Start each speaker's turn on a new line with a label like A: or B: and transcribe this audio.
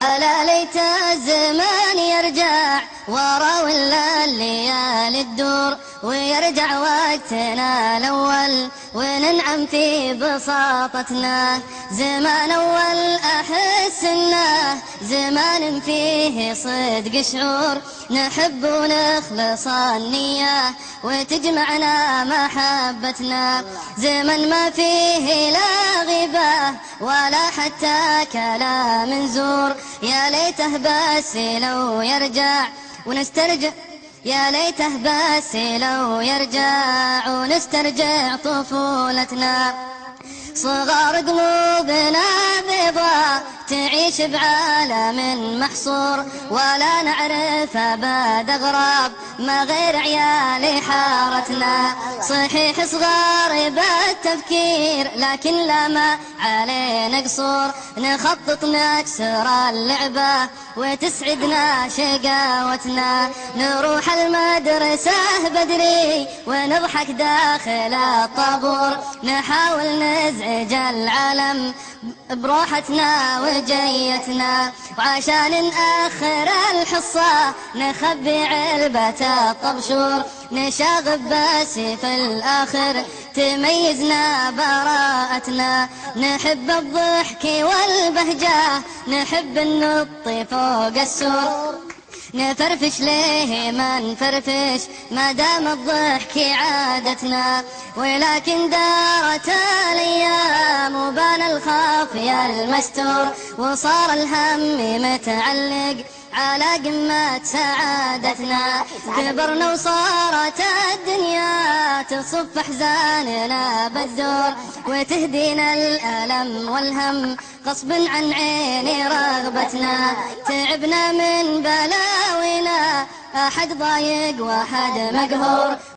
A: ألا ليت الزمان يرجع ورا ولا الليالي تدور، ويرجع وقتنا الأول وننعم في بساطتنا. زمان أول أحس إنه زمان فيه صدق شعور، نحب ونخلص النية وتجمعنا محبتنا. زمن ما فيه لا غيبة ولا حتى كلام زور، يا ليته بس لو يرجع ونسترجع، يا ليته بس لو يرجع ونسترجع طفولتنا. صغار قلوبنا بيضاء تعيش بعالم محصور، ولا نعرف أبد أغراب ما غير عيال حارتنا. صحيح صغار بالتفكير لكن لا ما علينا قصور، نخطط نكسر اللعبة وتسعدنا شقاوتنا. نروح المدرسة بدري ونضحك داخل الطابور، نحاول نزعج العالم بروحتنا وجيتنا. وعشان نأخر الحصة نخبي علبة الطبشور، نشاغب بس في الآخر تميزنا براءتنا. نحب الضحك والبهجة نحب النط فوق السور، نفرفش ليه ما نفرفش ما دام الضحك عادتنا. ولكن دارت الايام وبان الخافي المستور، وصار الهم متعلق على قمة سعادتنا. كبرنا وصارت الدنيا تصف احزاننا بالدور، وتهدينا الألم والهم غصب عن عيني رغبتنا. تعبنا من بلاوينا أحد ضايق وأحد مقهور،